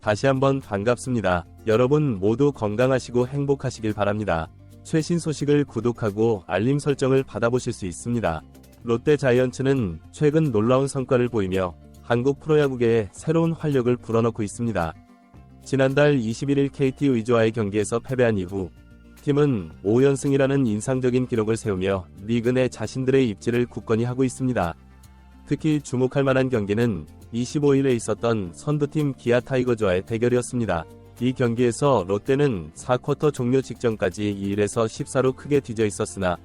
다시 한번 반갑습니다. 여러분 모두 건강하시고 행복하시길 바랍니다. 최신 소식을 구독하고 알림 설정을 받아보실 수 있습니다. 롯데 자이언츠는 최근 놀라운 성과를 보이며 한국 프로야구계에 새로운 활력을 불어넣고 있습니다. 지난달 21일 KT 위즈와의 경기에서 패배한 이후 팀은 5연승이라는 인상적인 기록을 세우며 리그 내 자신들의 입지를 굳건히 하고 있습니다. 특히 주목할 만한 경기는 25일에 있었던 선두팀 기아 타이거즈와의 대결이었습니다. 이 경기에서 롯데는 4쿼터 종료 직전까지 2-1에서 14로 크게 뒤져 있었으나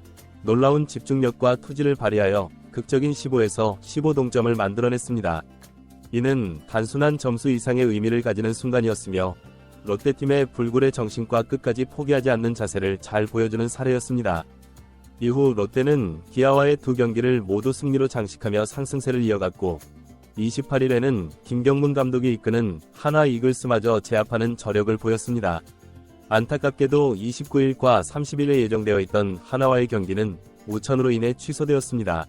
놀라운 집중력과 투지를 발휘하여 극적인 15에서 15 동점을 만들어냈습니다. 이는 단순한 점수 이상의 의미를 가지는 순간이었으며 롯데팀의 불굴의 정신과 끝까지 포기하지 않는 자세를 잘 보여주는 사례였습니다. 이후 롯데는 기아와의 두 경기를 모두 승리로 장식하며 상승세를 이어갔고 28일에는 김경문 감독이 이끄는 하나 이글스마저 제압하는 저력을 보였습니다. 안타깝게도 29일과 30일에 예정되어 있던 하나와의 경기는 우천으로 인해 취소되었습니다.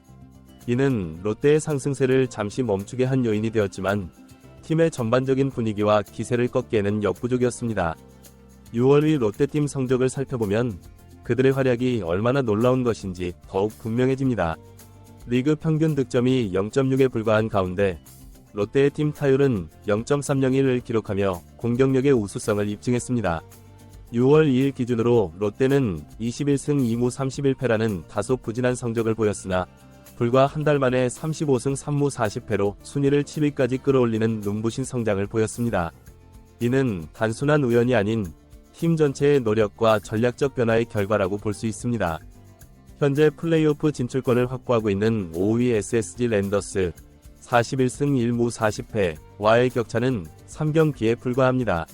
이는 롯데의 상승세를 잠시 멈추게 한 요인이 되었지만 팀의 전반적인 분위기와 기세를 꺾기에는 역부족이었습니다. 6월 2일 롯데팀 성적을 살펴보면 그들의 활약이 얼마나 놀라운 것인지 더욱 분명해집니다. 리그 평균 득점이 0.6에 불과한 가운데 롯데의 팀 타율은 0.301을 기록하며 공격력의 우수성을 입증했습니다. 6월 2일 기준으로 롯데는 21승 2무 31패라는 다소 부진한 성적을 보였으나 불과 한 달 만에 35승 3무 40패로 순위를 7위까지 끌어올리는 눈부신 성장을 보였습니다. 이는 단순한 우연이 아닌 팀 전체의 노력과 전략적 변화의 결과라고 볼 수 있습니다. 현재 플레이오프 진출권을 확보하고 있는 5위 SSG 랜더스 41승 1무 40패와의 격차는 3경기에 불과합니다.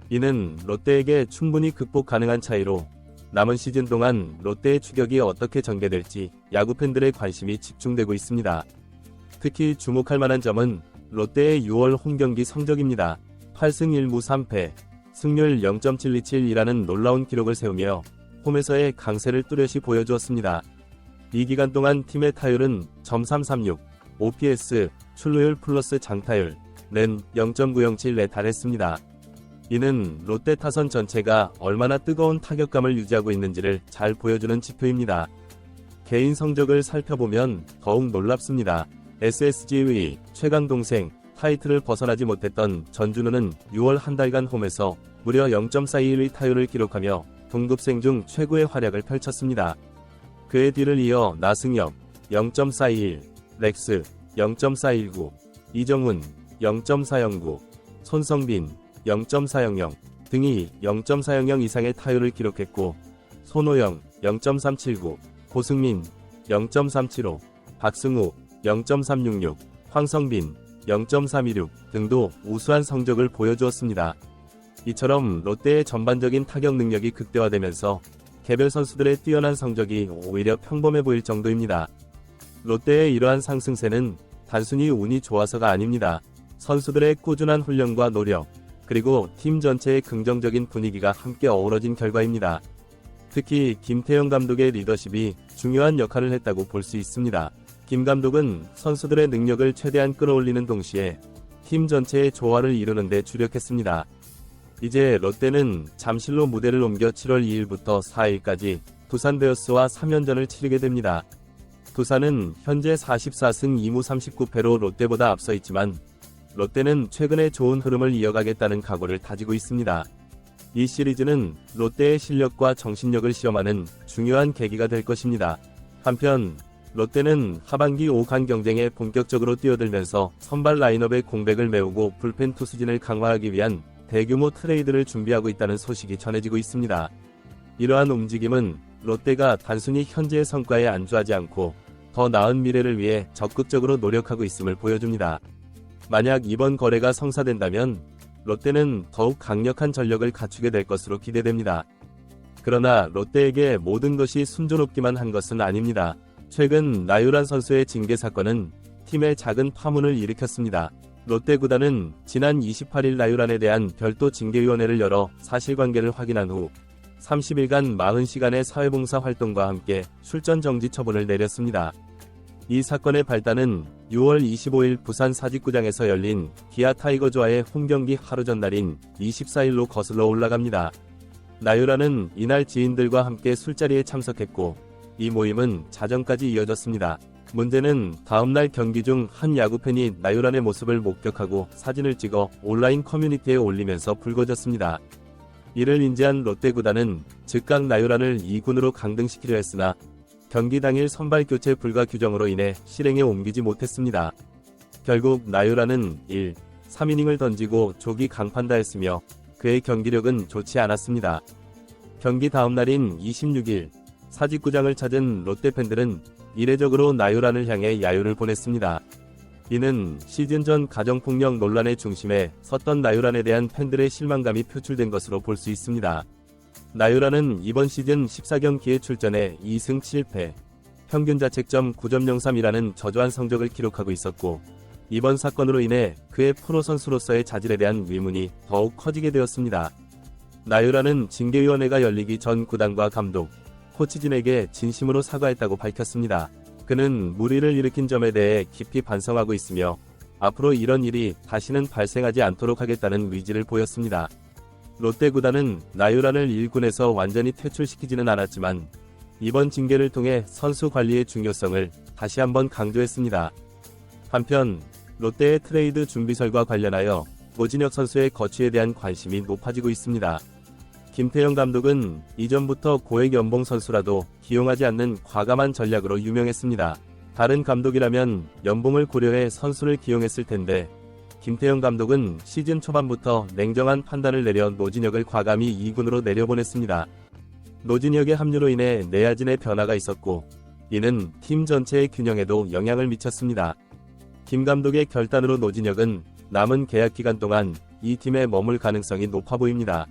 이는 롯데에게 충분히 극복 가능한 차이로 남은 시즌 동안 롯데의 추격이 어떻게 전개될지 야구팬들의 관심이 집중되고 있습니다. 특히 주목할 만한 점은 롯데의 6월 홈경기 성적입니다. 8승 1무 3패, 승률 0.727이라는 놀라운 기록을 세우며 홈에서의 강세를 뚜렷이 보여주었습니다. 이 기간 동안 팀의 타율은 .336, OPS, 출루율 플러스 장타율, 는 0.907에 달했습니다. 이는 롯데 타선 전체가 얼마나 뜨거운 타격감을 유지하고 있는지를 잘 보여주는 지표입니다. 개인 성적을 살펴보면 더욱 놀랍습니다. SSG의 최강 동생, 타이틀을 벗어나지 못했던 전준우는 6월 한 달간 홈에서 무려 0.421의 타율을 기록하며 동급생 중 최고의 활약을 펼쳤습니다. 그의 뒤를 이어 나승엽 0.421, 렉스 0.419, 이정훈 0.409, 손성빈 0.400 등이 0.400 이상의 타율을 기록했고 손호영 0.379, 고승민 0.375, 박승우 0.366, 황성빈 0.326 등도 우수한 성적을 보여주었습니다. 이처럼 롯데의 전반적인 타격 능력이 극대화되면서 개별 선수들의 뛰어난 성적이 오히려 평범해 보일 정도입니다. 롯데의 이러한 상승세는 단순히 운이 좋아서가 아닙니다. 선수들의 꾸준한 훈련과 노력, 그리고 팀 전체의 긍정적인 분위기가 함께 어우러진 결과입니다. 특히 김태형 감독의 리더십이 중요한 역할을 했다고 볼 수 있습니다. 김 감독은 선수들의 능력을 최대한 끌어올리는 동시에 팀 전체의 조화를 이루는 데 주력했습니다. 이제 롯데는 잠실로 무대를 옮겨 7월 2일부터 4일까지 두산 베어스와 3연전을 치르게 됩니다. 두산은 현재 44승 2무 39패로 롯데보다 앞서 있지만 롯데는 최근에 좋은 흐름을 이어가겠다는 각오를 다지고 있습니다. 이 시리즈는 롯데의 실력과 정신력을 시험하는 중요한 계기가 될 것입니다. 한편 롯데는 하반기 5강 경쟁에 본격적으로 뛰어들면서 선발 라인업의 공백을 메우고 불펜 투수진을 강화하기 위한 대규모 트레이드를 준비하고 있다는 소식이 전해지고 있습니다. 이러한 움직임은 롯데가 단순히 현재의 성과에 안주하지 않고 더 나은 미래를 위해 적극적으로 노력하고 있음을 보여줍니다. 만약 이번 거래가 성사된다면 롯데는 더욱 강력한 전력을 갖추게 될 것으로 기대됩니다. 그러나 롯데에게 모든 것이 순조롭기만 한 것은 아닙니다. 최근 나유란 선수의 징계 사건은 팀의 작은 파문을 일으켰습니다. 롯데 구단은 지난 28일 나유란에 대한 별도 징계위원회를 열어 사실관계를 확인한 후 30일간 40시간의 사회봉사 활동과 함께 출전 정지 처분을 내렸습니다. 이 사건의 발단은 6월 25일 부산 사직구장에서 열린 기아 타이거즈와의 홈경기 하루 전날인 24일로 거슬러 올라갑니다. 나유라는 이날 지인들과 함께 술자리에 참석했고 이 모임은 자정까지 이어졌습니다. 문제는 다음날 경기 중 한 야구팬이 나유란의 모습을 목격하고 사진을 찍어 온라인 커뮤니티에 올리면서 불거졌습니다. 이를 인지한 롯데구단은 즉각 나유란을 2군으로 강등시키려 했으나 경기 당일 선발 교체 불가 규정으로 인해 실행에 옮기지 못했습니다. 결국 나유란은 1, 3이닝을 던지고 조기 강판다했으며 그의 경기력은 좋지 않았습니다. 경기 다음날인 26일 사직구장을 찾은 롯데팬들은 이례적으로 나유란을 향해 야유를 보냈습니다. 이는 시즌 전 가정폭력 논란의 중심에 섰던 나유란에 대한 팬들의 실망감이 표출된 것으로 볼 수 있습니다. 나유란은 이번 시즌 14경기에 출전해 2승 7패, 평균 자책점 9.03이라는 저조한 성적을 기록하고 있었고 이번 사건으로 인해 그의 프로 선수로서의 자질에 대한 의문이 더욱 커지게 되었습니다. 나유란은 징계위원회가 열리기 전 구단과 감독, 코치진에게 진심으로 사과했다고 밝혔습니다. 그는 무리를 일으킨 점에 대해 깊이 반성하고 있으며 앞으로 이런 일이 다시는 발생하지 않도록 하겠다는 의지를 보였습니다. 롯데구단은 나유란을 1군에서 완전히 퇴출시키지는 않았지만 이번 징계를 통해 선수 관리의 중요성을 다시 한번 강조했습니다. 한편 롯데의 트레이드 준비설과 관련하여 노진혁 선수의 거취에 대한 관심이 높아지고 있습니다. 김태형 감독은 이전부터 고액 연봉 선수라도 기용하지 않는 과감한 전략으로 유명했습니다. 다른 감독이라면 연봉을 고려해 선수를 기용했을 텐데 김태형 감독은 시즌 초반부터 냉정한 판단을 내려 노진혁을 과감히 2군으로 내려보냈습니다. 노진혁의 합류로 인해 내야진의 변화가 있었고 이는 팀 전체의 균형에도 영향을 미쳤습니다. 김 감독의 결단으로 노진혁은 남은 계약 기간 동안 이 팀에 머물 가능성이 높아 보입니다.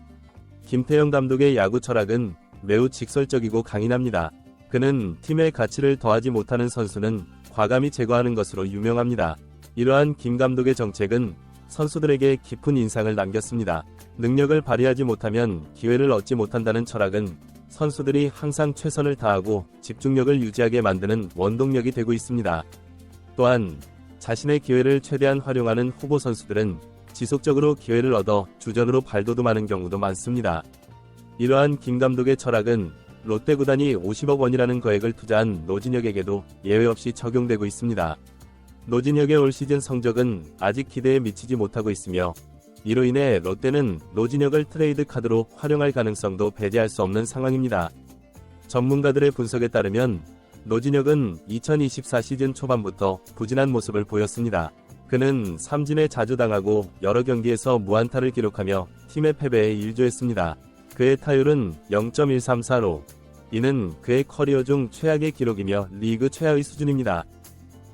김태형 감독의 야구 철학은 매우 직설적이고 강인합니다. 그는 팀의 가치를 더하지 못하는 선수는 과감히 제거하는 것으로 유명합니다. 이러한 김 감독의 정책은 선수들에게 깊은 인상을 남겼습니다. 능력을 발휘하지 못하면 기회를 얻지 못한다는 철학은 선수들이 항상 최선을 다하고 집중력을 유지하게 만드는 원동력이 되고 있습니다. 또한 자신의 기회를 최대한 활용하는 후보 선수들은 지속적으로 기회를 얻어 주전으로 발돋움하는 경우도 많습니다. 이러한 김 감독의 철학은 롯데구단이 50억 원이라는 거액을 투자한 노진혁에게도 예외 없이 적용되고 있습니다. 노진혁의 올 시즌 성적은 아직 기대에 미치지 못하고 있으며 이로 인해 롯데는 노진혁을 트레이드 카드로 활용할 가능성도 배제할 수 없는 상황입니다. 전문가들의 분석에 따르면 노진혁은 2024 시즌 초반부터 부진한 모습을 보였습니다. 그는 삼진에 자주 당하고 여러 경기에서 무안타를 기록하며 팀의 패배에 일조했습니다. 그의 타율은 0.134로 이는 그의 커리어 중 최악의 기록이며 리그 최하의 수준입니다.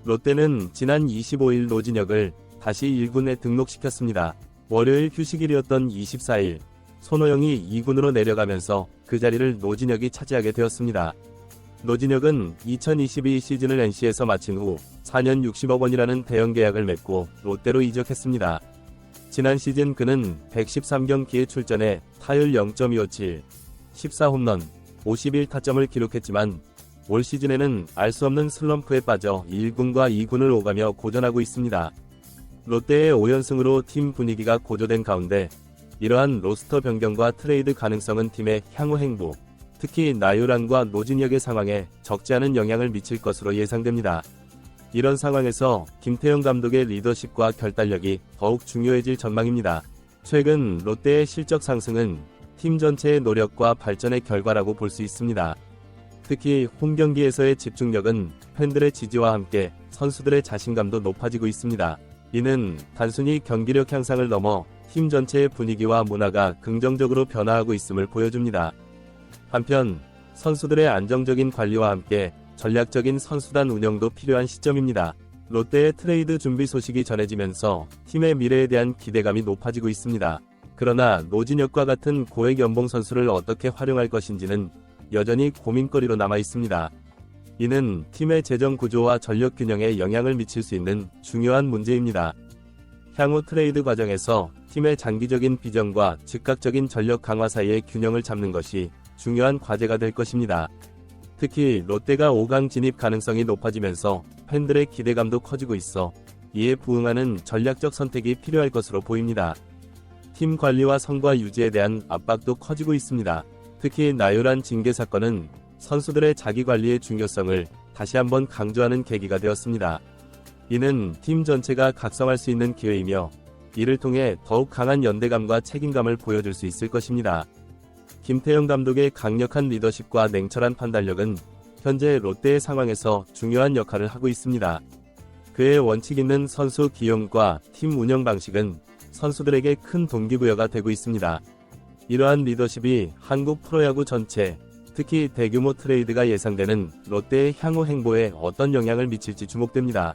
롯데는 지난 25일 노진혁을 다시 1군에 등록시켰습니다. 월요일 휴식일이었던 24일 손호영이 2군으로 내려가면서 그 자리를 노진혁이 차지하게 되었습니다. 노진혁은 2022 시즌을 NC에서 마친 후 4년 60억 원이라는 대형 계약을 맺고 롯데로 이적했습니다. 지난 시즌 그는 113경기에 출전해 타율 0.257, 14홈런, 51타점을 기록했지만 올 시즌에는 알 수 없는 슬럼프에 빠져 1군과 2군을 오가며 고전하고 있습니다. 롯데의 5연승으로 팀 분위기가 고조된 가운데 이러한 로스터 변경과 트레이드 가능성은 팀의 향후 행보, 특히 나유란과 노진혁의 상황에 적지 않은 영향을 미칠 것으로 예상됩니다. 이런 상황에서 김태형 감독의 리더십과 결단력이 더욱 중요해질 전망입니다. 최근 롯데의 실적 상승은 팀 전체의 노력과 발전의 결과라고 볼 수 있습니다. 특히 홈경기에서의 집중력은 팬들의 지지와 함께 선수들의 자신감도 높아지고 있습니다. 이는 단순히 경기력 향상을 넘어 팀 전체의 분위기와 문화가 긍정적으로 변화하고 있음을 보여줍니다. 한편 선수들의 안정적인 관리와 함께 전략적인 선수단 운영도 필요한 시점입니다. 롯데의 트레이드 준비 소식이 전해지면서 팀의 미래에 대한 기대감이 높아지고 있습니다. 그러나 노진혁과 같은 고액 연봉 선수를 어떻게 활용할 것인지는 여전히 고민거리로 남아 있습니다. 이는 팀의 재정 구조와 전력 균형에 영향을 미칠 수 있는 중요한 문제입니다. 향후 트레이드 과정에서 팀의 장기적인 비전과 즉각적인 전력 강화 사이의 균형을 잡는 것이 중요한 과제가 될 것입니다. 특히 롯데가 5강 진입 가능성이 높아지면서 팬들의 기대감도 커지고 있어 이에 부응하는 전략적 선택이 필요할 것으로 보입니다. 팀 관리와 성과 유지에 대한 압박도 커지고 있습니다. 특히 나요란 징계 사건은 선수들의 자기관리의 중요성을 다시 한번 강조하는 계기가 되었습니다. 이는 팀 전체가 각성할 수 있는 기회이며 이를 통해 더욱 강한 연대감과 책임감을 보여줄 수 있을 것입니다. 김태형 감독의 강력한 리더십과 냉철한 판단력은 현재 롯데의 상황에서 중요한 역할을 하고 있습니다. 그의 원칙 있는 선수 기용과 팀 운영 방식은 선수들에게 큰 동기부여가 되고 있습니다. 이러한 리더십이 한국 프로야구 전체, 특히 대규모 트레이드가 예상되는 롯데의 향후 행보에 어떤 영향을 미칠지 주목됩니다.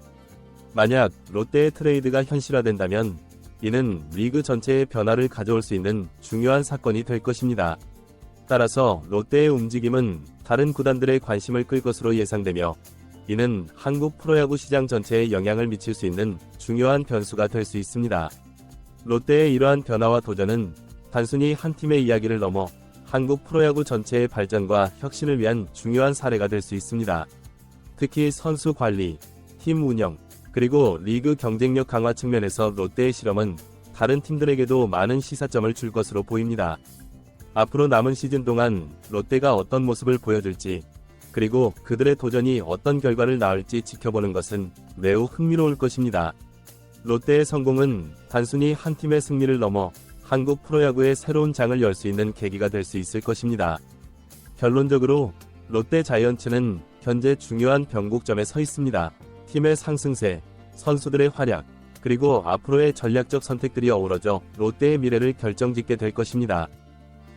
만약 롯데의 트레이드가 현실화된다면 이는 리그 전체의 변화를 가져올 수 있는 중요한 사건이 될 것입니다. 따라서 롯데의 움직임은 다른 구단들의 관심을 끌 것으로 예상되며 이는 한국 프로야구 시장 전체에 영향을 미칠 수 있는 중요한 변수가 될 수 있습니다. 롯데의 이러한 변화와 도전은 단순히 한 팀의 이야기를 넘어 한국 프로야구 전체의 발전과 혁신을 위한 중요한 사례가 될 수 있습니다. 특히 선수 관리, 팀 운영, 그리고 리그 경쟁력 강화 측면에서 롯데의 실험은 다른 팀들에게도 많은 시사점을 줄 것으로 보입니다. 앞으로 남은 시즌 동안 롯데가 어떤 모습을 보여줄지, 그리고 그들의 도전이 어떤 결과를 낳을지 지켜보는 것은 매우 흥미로울 것입니다. 롯데의 성공은 단순히 한 팀의 승리를 넘어 한국 프로야구의 새로운 장을 열 수 있는 계기가 될 수 있을 것입니다. 결론적으로 롯데 자이언츠는 현재 중요한 변곡점에 서 있습니다. 팀의 상승세, 선수들의 활약, 그리고 앞으로의 전략적 선택들이 어우러져 롯데의 미래를 결정짓게 될 것입니다.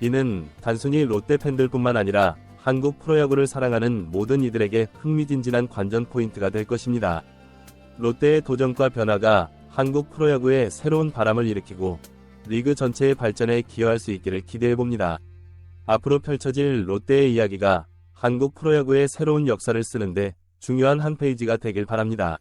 이는 단순히 롯데 팬들뿐만 아니라 한국 프로야구를 사랑하는 모든 이들에게 흥미진진한 관전 포인트가 될 것입니다. 롯데의 도전과 변화가 한국 프로야구에 새로운 바람을 일으키고 리그 전체의 발전에 기여할 수 있기를 기대해봅니다. 앞으로 펼쳐질 롯데의 이야기가 한국 프로야구의 새로운 역사를 쓰는데 중요한 한 페이지가 되길 바랍니다.